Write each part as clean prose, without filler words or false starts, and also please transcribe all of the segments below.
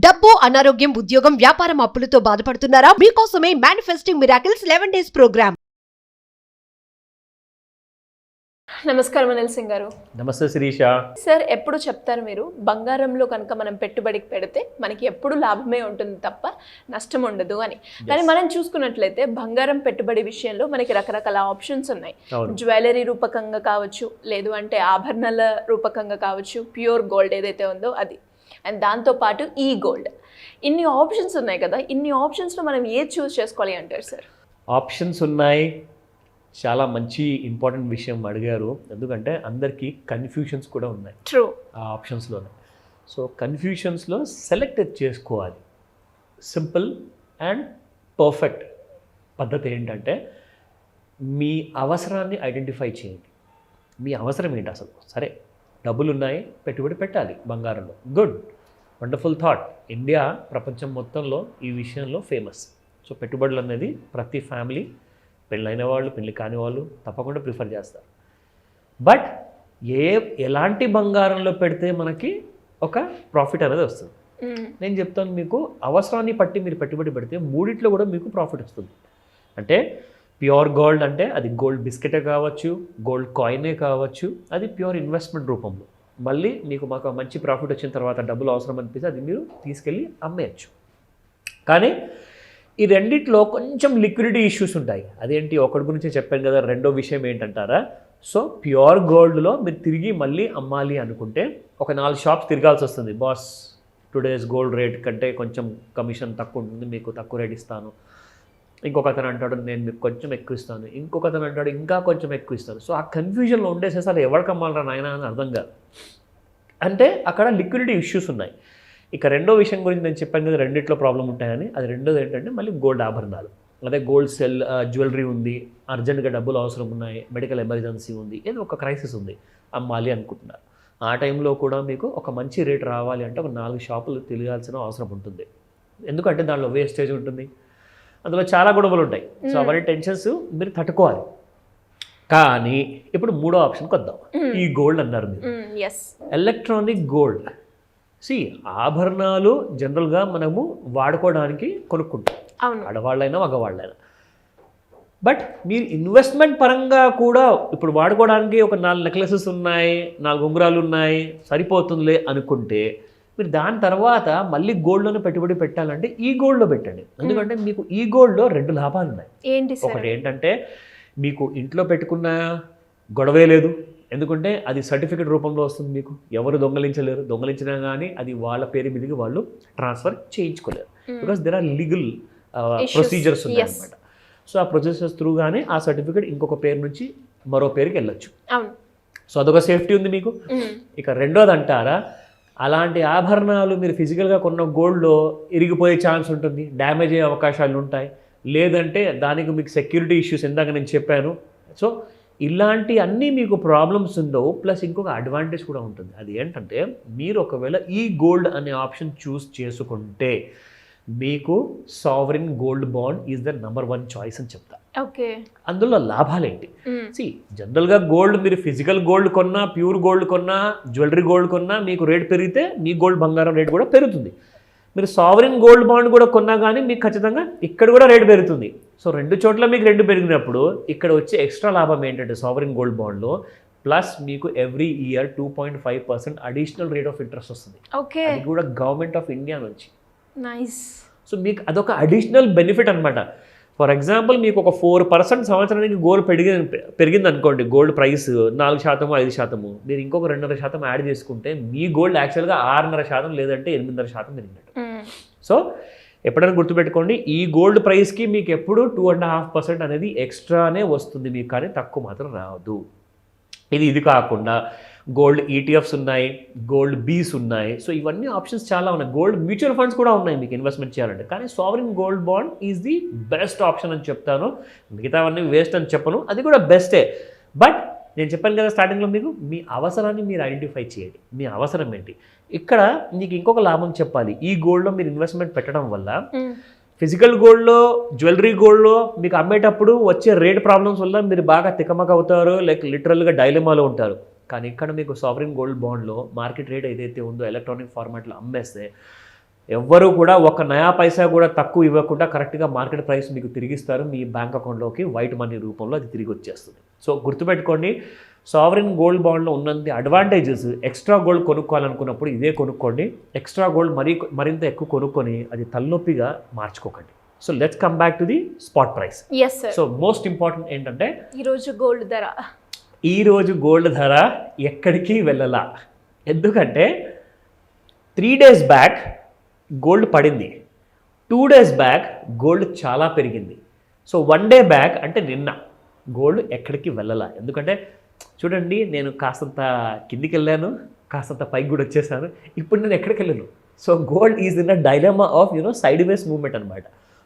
డబ్బు, అనారోగ్యం, ఉద్యోగం, వ్యాపారం అప్పులతో బాధపడుతున్నారా? మీకోసమే మేనిఫెస్టింగ్ మిరాకిల్స్ 11 days ప్రోగ్రామ్. నమస్కారం అనిల్ సింగ్ గారు. నమస్తే శిరీష. సార్, ఎప్పుడు చెప్తారు మీరు బంగారంలో కనుక మనం పెట్టుబడికి పెడితే మనకి ఎప్పుడు లాభమే ఉంటుంది తప్ప నష్టం ఉండదు అని. కానీ మనం చూసుకున్నట్లయితే బంగారం పెట్టుబడి విషయంలో మనకి రకరకాల ఆప్షన్స్ ఉన్నాయి. జ్యువెలరీ రూపకంగా కావచ్చు, లేదు అంటే ఆభరణాల రూపకంగా కావచ్చు, ప్యూర్ గోల్డ్ ఏదైతే ఉందో అది, అండ్ దాంతోపాటు ఈ గోల్డ్. ఇన్ని ఆప్షన్స్ ఉన్నాయి కదా, ఇన్ని ఆప్షన్స్లో మనం ఏది చూస్ చేసుకోవాలి అంటారు సార్? ఆప్షన్స్ ఉన్నాయి. చాలా మంచి ఇంపార్టెంట్ విషయం అడిగారు, ఎందుకంటే అందరికీ కన్ఫ్యూషన్స్ కూడా ఉన్నాయి ట్రూ ఆ ఆప్షన్స్లోనే. సో కన్ఫ్యూషన్స్లో సెలెక్ట్ చేసుకోవాలి. సింపుల్ అండ్ పర్ఫెక్ట్ పద్ధతి ఏంటంటే మీ అవసరాన్ని ఐడెంటిఫై చేయండి. మీ అవసరం ఏంటి అసలు? సరే, డబ్బులు ఉన్నాయి, పెట్టుబడి పెట్టాలి బంగారంలో, గుడ్, వండర్ఫుల్ థాట్. ఇండియా ప్రపంచం మొత్తంలో ఈ విషయంలో ఫేమస్. సో పెట్టుబడులు అనేది ప్రతి ఫ్యామిలీ, పెళ్ళైన వాళ్ళు, పెళ్ళి కాని వాళ్ళు తప్పకుండా ప్రిఫర్ చేస్తారు. బట్ ఎలాంటి బంగారంలో పెడితే మనకి ఒక ప్రాఫిట్ అనేది వస్తుంది? నేను చెప్తాను మీకు, అవసరాన్ని బట్టి మీరు పెట్టుబడి పెడితే మూడిట్లో కూడా మీకు ప్రాఫిట్ వస్తుంది. అంటే ప్యూర్ గోల్డ్ అంటే అది గోల్డ్ బిస్కెటే కావచ్చు, గోల్డ్ కాయినే కావచ్చు, అది ప్యూర్ ఇన్వెస్ట్మెంట్ రూపంలో. మళ్ళీ మీకు మాకు మంచి ప్రాఫిట్ వచ్చిన తర్వాత డబ్బులు అవసరం అనిపిస్తే అది మీరు తీసుకెళ్ళి అమ్మేయచ్చు. కానీ ఈ రెండిట్లో కొంచెం లిక్విడిటీ ఇష్యూస్ ఉంటాయి. అదేంటి, ఒకటి గురించి చెప్పాను కదా. రెండో విషయం ఏంటంటారా? సో ప్యూర్ గోల్డ్లో మీరు తిరిగి మళ్ళీ అమ్మాలి అనుకుంటే ఒక 4 షాప్స్ తిరగాల్సి వస్తుంది. బాస్, టుడేస్ గోల్డ్ రేట్ కంటే కొంచెం కమిషన్ తక్కువ ఉంటుంది, మీకు తక్కువ రేట్ ఇస్తాను. ఇంకొక అతను అంటాడు నేను మీకు కొంచెం ఎక్కువ ఇస్తాను, ఇంకొక అతను అంటాడు ఇంకా కొంచెం ఎక్కువ ఇస్తాను. సో ఆ కన్ఫ్యూజన్లో ఉండేసేసి అసలు ఎవరికి అమ్మాలరా నాయన అని అర్థం కాదు. అంటే అక్కడ లిక్విడిటీ ఇష్యూస్ ఉన్నాయి. ఇక రెండో విషయం గురించి నేను చెప్పాను కదా, రెండిట్లో ప్రాబ్లం ఉంటాయని. అది రెండోది ఏంటంటే మళ్ళీ గోల్డ్ ఆభరణాలు. అదే గోల్డ్ జ్యువెలరీ ఉంది, అర్జెంట్గా డబ్బులు అవసరం ఉన్నాయి, మెడికల్ ఎమర్జెన్సీ ఉంది, ఏదో ఒక క్రైసిస్ ఉంది, అమ్మాలి అనుకుంటున్నారు. ఆ టైంలో కూడా మీకు ఒక మంచి రేట్ రావాలి అంటే ఒక 4 షాపులు తిరగాల్సిన అవసరం ఉంటుంది. ఎందుకంటే దానిలో వేస్టేజ్ ఉంటుంది, అందులో చాలా గొడవలు ఉంటాయి. సో అవన్నీ టెన్షన్స్ మీరు తట్టుకోవాలి. కానీ ఇప్పుడు మూడో ఆప్షన్కి వద్దాం. ఈ గోల్డ్ అన్నారు మీరు, ఎలక్ట్రానిక్ గోల్డ్. ఆభరణాలు జనరల్గా మనము వాడుకోవడానికి కొనుక్కుంటాం, ఆడవాళ్ళైనా మగవాళ్ళైనా. బట్ మీరు ఇన్వెస్ట్మెంట్ పరంగా కూడా ఇప్పుడు వాడుకోవడానికి ఒక 4 నెక్లెసెస్ ఉన్నాయి, 4 ఉంగరాలు ఉన్నాయి, సరిపోతుందిలే అనుకుంటే మీరు దాని తర్వాత మళ్ళీ గోల్డ్లోనే పెట్టుబడి పెట్టాలంటే ఈ గోల్డ్లో పెట్టండి. ఎందుకంటే మీకు ఈ గోల్డ్లో 2 లాభాలు ఉన్నాయి. ఒకటి ఏంటంటే మీకు ఇంట్లో పెట్టుకున్న గొడవే లేదు, ఎందుకంటే అది సర్టిఫికేట్ రూపంలో వస్తుంది. మీకు ఎవరు దొంగలించలేరు, దొంగలించినా కానీ అది వాళ్ళ పేరు మీదకి వాళ్ళు ట్రాన్స్ఫర్ చేయించుకోలేరు. Because there are legal procedures ఉన్నాయన్నమాట. సో ఆ ప్రొసీజర్స్ త్రూ కానీ ఆ సర్టిఫికేట్ ఇంకొక పేరు నుంచి మరో పేరుకి వెళ్ళొచ్చు. సో అదొక సేఫ్టీ ఉంది మీకు. ఇక రెండోది అంటారా, అలాంటి ఆభరణాలు మీరు ఫిజికల్గా కొన్న గోల్డ్లో ఇరిగిపోయే ఛాన్స్ ఉంటుంది, డ్యామేజ్ అయ్యే అవకాశాలు ఉంటాయి, లేదంటే దానికి మీకు సెక్యూరిటీ ఇష్యూస్ ఇందాక నేను చెప్పాను. సో ఇలాంటి అన్నీ మీకు ప్రాబ్లమ్స్ ఉండవు. ప్లస్ ఇంకొక అడ్వాంటేజ్ కూడా ఉంటుంది. అది ఏంటంటే మీరు ఒకవేళ ఈ గోల్డ్ అనే ఆప్షన్ చూస్ చేసుకుంటే మీకు sovereign gold bond is the number 1 choice అని చెప్తా. ఓకే, అందులో లాభాలేంటి? జనరల్గా గోల్డ్ మీరు ఫిజికల్ గోల్డ్ కొన్నా, ప్యూర్ గోల్డ్ కొన్నా, జ్యువెలరీ గోల్డ్ కొన్నా మీకు రేట్ పెరిగితే మీ గోల్డ్ బంగారం రేట్ కూడా పెరుగుతుంది. మీరు సావరిన్ గోల్డ్ బాండ్ కూడా కొన్నా కానీ మీకు ఖచ్చితంగా ఇక్కడ కూడా రేట్ పెరుగుతుంది. సో 2 చోట్ల మీకు 2 పెరిగినప్పుడు ఇక్కడ వచ్చే ఎక్స్ట్రా లాభం ఏంటంటే సావరిన్ గోల్డ్ బాండ్లో ప్లస్ మీకు every year 2.5% additional rate of interest వస్తుంది. అది కూడా గవర్నమెంట్ ఆఫ్ ఇండియా నుంచి. నైస్. సో మీకు అదొక అడిషనల్ బెనిఫిట్ అనమాట. ఫర్ ఎగ్జాంపుల్ మీకు ఒక 4% సంవత్సరానికి గోల్డ్ పెరిగింది అనుకోండి, గోల్డ్ ప్రైస్ 4%, 5%, మీరు ఇంకొక 2.5% యాడ్ చేసుకుంటే మీ గోల్డ్ యాక్చువల్గా 6.5% లేదంటే 8.5% పెరిగినట్టు. సో ఎప్పుడైనా గుర్తుపెట్టుకోండి, ఈ గోల్డ్ ప్రైస్కి మీకు ఎప్పుడు 2.5% అనేది ఎక్స్ట్రానే వస్తుంది మీకు, కానీ తక్కువ మాత్రం రాదు. ఇది కాకుండా గోల్డ్ ఈటీఎఫ్స్ ఉన్నాయి, గోల్డ్ బీస్ ఉన్నాయి. సో ఇవన్నీ ఆప్షన్స్ చాలా ఉన్నాయి. గోల్డ్ మ్యూచువల్ ఫండ్స్ కూడా ఉన్నాయి మీకు ఇన్వెస్ట్మెంట్ చేయాలంటే. కానీ sovereign gold bond is the best option అని చెప్తాను. మిగతావన్నీ వేస్ట్ అని చెప్పను, అది కూడా బెస్టే. బట్ నేను చెప్పాను కదా స్టార్టింగ్లో, మీకు మీ అవసరాన్ని మీరు ఐడెంటిఫై చేయండి. మీ అవసరం ఏంటి? ఇక్కడ మీకు ఇంకొక లాభం చెప్పాలి. ఈ గోల్డ్లో మీరు ఇన్వెస్ట్మెంట్ పెట్టడం వల్ల ఫిజికల్ గోల్డ్లో, జ్యువెలరీ గోల్డ్లో మీకు అమ్మేటప్పుడు వచ్చే రేట్ ప్రాబ్లమ్స్ వల్ల మీరు బాగా తికమక అవుతారు, లైక్ లిటరల్గా డైలమాలో ఉంటారు. కానీ ఇక్కడ మీకు సావరిన్ గోల్డ్ బాండ్లో మార్కెట్ రేట్ ఏదైతే ఉందో ఎలక్ట్రానిక్ ఫార్మాట్లో అమ్మేస్తే ఎవ్వరూ కూడా ఒక నయా పైసా కూడా తక్కువ ఇవ్వకుండా కరెక్ట్గా మార్కెట్ ప్రైస్ మీకు తిరిగిస్తారు మీ బ్యాంక్ అకౌంట్లోకి వైట్ మనీ రూపంలో అది తిరిగి వచ్చేస్తుంది. సో గుర్తుపెట్టుకోండి, సావరిన్ గోల్డ్ బాండ్లో ఉన్నంత అడ్వాంటేజెస్ ఎక్స్ట్రా గోల్డ్ కొనుక్కోవాలనుకున్నప్పుడు ఇదే కొనుక్కోండి. ఎక్స్ట్రా గోల్డ్ మరింత ఎక్కువ కొనుక్కొని అది తలనొప్పిగా మార్చుకోకండి. So let's come back to the spot price. Yes sir. So most important ఏంటంటే ఈరోజు గోల్డ్ ధర ఎక్కడికి వెళ్ళలా. ఎందుకంటే 3 days బ్యాక్ గోల్డ్ పడింది, 2 days బ్యాక్ గోల్డ్ చాలా పెరిగింది. సో 1 day బ్యాక్ అంటే నిన్న గోల్డ్ ఎక్కడికి వెళ్ళలా. ఎందుకంటే చూడండి, నేను కాస్తంత కిందికి వెళ్ళాను, కాస్తంత పైకి కూడా వచ్చేసాను, ఇప్పుడు నేను ఎక్కడికి వెళ్ళను. So gold is in a dilemma of side ways movement అనమాట.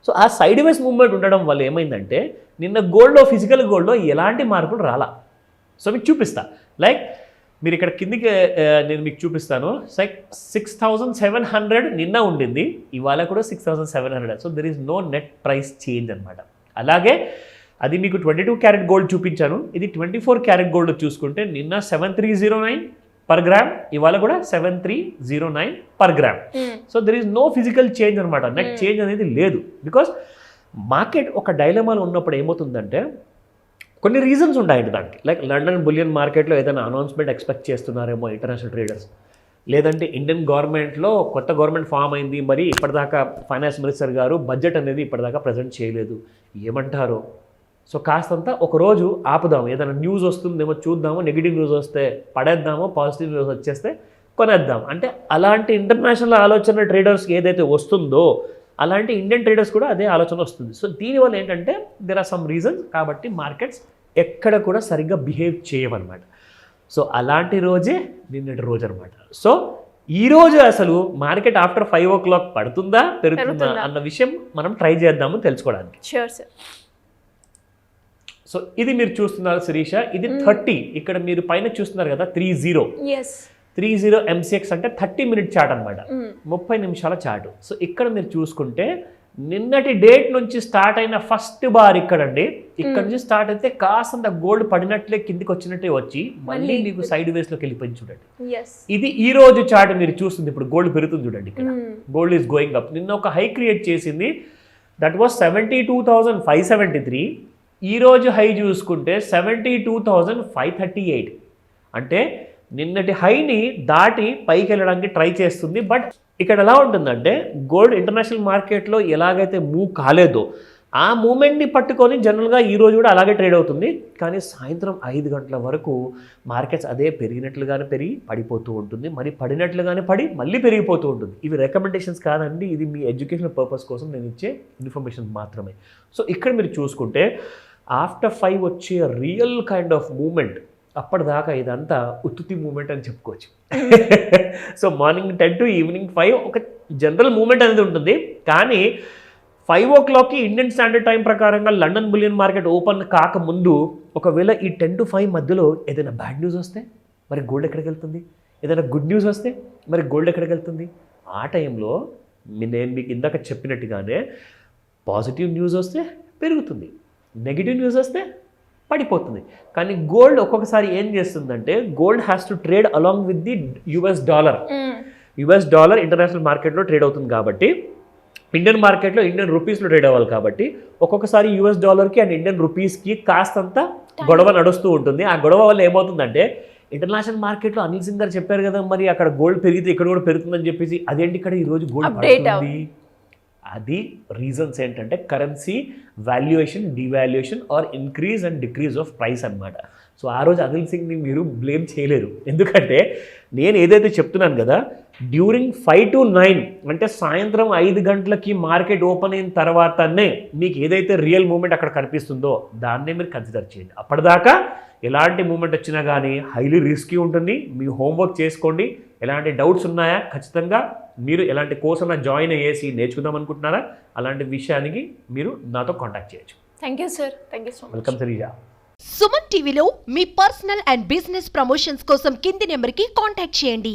సో ఆ సైడ్ వేస్ మూవ్మెంట్ ఉండడం వల్ల ఏమైందంటే నిన్న ఫిజికల్ గోల్డ్లో ఎలాంటి మార్పులు రాలా. సో మీకు చూపిస్తా. లైక్ మీరు ఇక్కడ కిందికి నేను మీకు చూపిస్తాను. 6,700 నిన్న ఉండింది, ఇవాళ కూడా 6,700. So there is no net price change అనమాట. అలాగే అది మీకు 22 క్యారెట్ గోల్డ్ చూపించాను, ఇది 24 క్యారెట్ గోల్డ్ చూసుకుంటే నిన్న 7,309 పర్ గ్రామ్, ఇవాళ కూడా 7,309 per gram. So there is no physical change అనమాట, నెట్ చేంజ్ అనేది లేదు. బికాస్ మార్కెట్ ఒక డైలమాలో ఉన్నప్పుడు ఏమవుతుందంటే కొన్ని రీజన్స్ ఉంటాయండి దానికి. లైక్ లండన్ బులియన్ మార్కెట్లో ఏదైనా అనౌన్స్మెంట్ ఎక్స్పెక్ట్ చేస్తున్నారేమో ఇంటర్నేషనల్ ట్రేడర్స్, లేదంటే ఇండియన్ గవర్నమెంట్లో కొత్త గవర్నమెంట్ ఫామ్ అయింది, మరి ఇప్పటిదాకా ఫైనాన్స్ మినిస్టర్ గారు బడ్జెట్ అనేది ఇప్పటిదాకా ప్రజెంట్ చేయలేదు, ఏమంటారో. సో కాస్తంత ఒకరోజు ఆపుదాం, ఏదైనా న్యూస్ వస్తుందేమో చూద్దాము, నెగిటివ్ న్యూస్ వస్తే పడేద్దాము, పాజిటివ్ న్యూస్ వచ్చేస్తే కొనేద్దాం. అంటే అలాంటి ఇంటర్నేషనల్ ఆలోచన ట్రేడర్స్కి ఏదైతే వస్తుందో అలాంటి ఇండియన్ ట్రేడర్స్ కూడా అదే ఆలోచన వస్తుంది. సో దీనివల్ల ఏంటంటే దెర్ ఆర్ సమ్ రీజన్స్, కాబట్టి మార్కెట్స్ ఎక్కడ కూడా సరిగ్గా బిహేవ్ చేయవన్నమాట. సో అలాంటి రోజే నిన్నటి రోజు అనమాట. సో ఈరోజు అసలు మార్కెట్ ఆఫ్టర్ 5 o'clock పడుతుందా పెరుగుతుందా అన్న విషయం మనం ట్రై చేద్దాము తెలుసుకోవడానికి. Sure sir. సో ఇది మీరు చూస్తున్నారు శిరీష, ఇది 30, ఇక్కడ మీరు పైన చూస్తున్నారు కదా 30 MCX అంటే 30 minute చార్ట్ అనమాట, 30 నిమిషాల చార్ట్. సో ఇక్కడ మీరు చూసుకుంటే నిన్నటి డేట్ నుంచి స్టార్ట్ అయిన ఫస్ట్ బార్ ఇక్కడండి, ఇక్కడ నుంచి స్టార్ట్ అయితే కాస్తంత గోల్డ్ పడినట్లే కిందికి వచ్చినట్టే వచ్చి మళ్ళీ మీకు సైడ్ వేస్లోకి వెళ్ళిపోయింది చూడండి. ఇది ఈ రోజు చార్ట్ మీరు చూస్తుంది. ఇప్పుడు గోల్డ్ పెరుగుతుంది చూడండి, ఇక్కడ గోల్డ్ ఈజ్ గోయింగ్ అప్. నిన్న ఒక హై క్రియేట్ చేసింది, దట్ వాస్ 72,573. ఈ రోజు హై చూసుకుంటే 72,538. అంటే నిన్నటి హైని దాటి పైకి వెళ్ళడానికి ట్రై చేస్తుంది. బట్ ఇక్కడ ఎలా ఉంటుందంటే గోల్డ్ ఇంటర్నేషనల్ మార్కెట్లో ఎలాగైతే మూవ్ కాలేదో ఆ మూమెంట్ని పట్టుకొని జనరల్గా ఈ రోజు కూడా అలాగే ట్రేడ్ అవుతుంది. కానీ సాయంత్రం 5 గంటల వరకు మార్కెట్స్ అదే పెరిగినట్లుగానే పెరిగి పడిపోతూ ఉంటుంది, మరి పడినట్లుగానే పడి మళ్ళీ పెరిగిపోతూ ఉంటుంది. ఇవి రికమెండేషన్స్ కాదండి, ఇది మీ ఎడ్యుకేషనల్ పర్పస్ కోసం నేను ఇచ్చే ఇన్ఫర్మేషన్ మాత్రమే. సో ఇక్కడ మీరు చూసుకుంటే ఆఫ్టర్ 5 వచ్చే రియల్ కైండ్ ఆఫ్ మూమెంట్, అప్పటిదాకా ఇదంతా ఉత్తుతి మూమెంట్ అని చెప్పుకోవచ్చు. సో మార్నింగ్ 10 to ఈవినింగ్ 5 ఒక జనరల్ మూమెంట్ అనేది ఉంటుంది. కానీ 5 o'clockకి ఇండియన్ స్టాండర్డ్ టైం ప్రకారంగా లండన్ బులియన్ మార్కెట్ ఓపెన్ కాకముందు ఒకవేళ ఈ 10 to 5 మధ్యలో ఏదైనా బ్యాడ్ న్యూస్ వస్తే మరి గోల్డ్ ఎక్కడికి వెళ్తుంది, ఏదైనా గుడ్ న్యూస్ వస్తే మరి గోల్డ్ ఎక్కడికి వెళ్తుంది. ఆ టైంలో నేను మీకు ఇందాక చెప్పినట్టుగానే పాజిటివ్ న్యూస్ వస్తే పెరుగుతుంది, నెగిటివ్ న్యూస్ వస్తే పడిపోతుంది. కానీ గోల్డ్ ఒక్కొక్కసారి ఏం చేస్తుందంటే gold has to trade along with the US dollar. US dollar international మార్కెట్లో ట్రేడ్ అవుతుంది కాబట్టి ఇండియన్ మార్కెట్లో ఇండియన్ రూపీస్లో ట్రేడ్ అవ్వాలి కాబట్టి ఒక్కొక్కసారి US dollarకి అండ్ ఇండియన్ రూపీస్కి కాస్తంత గొడవ నడుస్తూ ఉంటుంది. ఆ గొడవ వల్ల ఏమవుతుందంటే ఇంటర్నేషనల్ మార్కెట్లో అనిల్ సింగ్ గారు చెప్పారు కదా, మరి అక్కడ గోల్డ్ పెరిగితే ఇక్కడ కూడా పెరుగుతుందని చెప్పేసి అదేంటి ఇక్కడ ఈరోజు గోల్డ్ పడుతుంది. అది రీజన్స్ ఏంటంటే currency valuation, devaluation or increase and decrease of price అనమాట. సో ఆ రోజు అనిల్ సింగ్ని మీరు బ్లేమ్ చేయలేరు, ఎందుకంటే నేను ఏదైతే చెప్తున్నాను కదా డ్యూరింగ్ 5 to 9 అంటే సాయంత్రం 5 గంటలకి మార్కెట్ ఓపెన్ అయిన తర్వాతనే మీకు ఏదైతే రియల్ మూమెంట్ అక్కడ కనిపిస్తుందో దాన్నే మీరు కన్సిడర్ చేయండి. అప్పటిదాకా ఎలాంటి మూమెంట్ వచ్చినా కానీ హైలీ రిస్కీ ఉంటుంది. మీ హోంవర్క్ చేసుకోండి. ఎలాంటి డౌట్స్ ఉన్నాయా, ఖచ్చితంగా మీరు ఎలాంటి కోర్స్ అన్నా జాయిన్ అయ్యేసి నేర్చుకుందాం అనుకుంటున్నారా, అలాంటి విషయానికి మీరు నాతో కాంటాక్ట్ చేయొచ్చు. Thank you sir. Thank you so much. Welcome Shirisha. Suman టీవీలో మీ పర్సనల్ అండ్ బిజినెస్ ప్రమోషన్స్ కోసం కింది నెంబర్కి కాంటాక్ట్ చేయండి.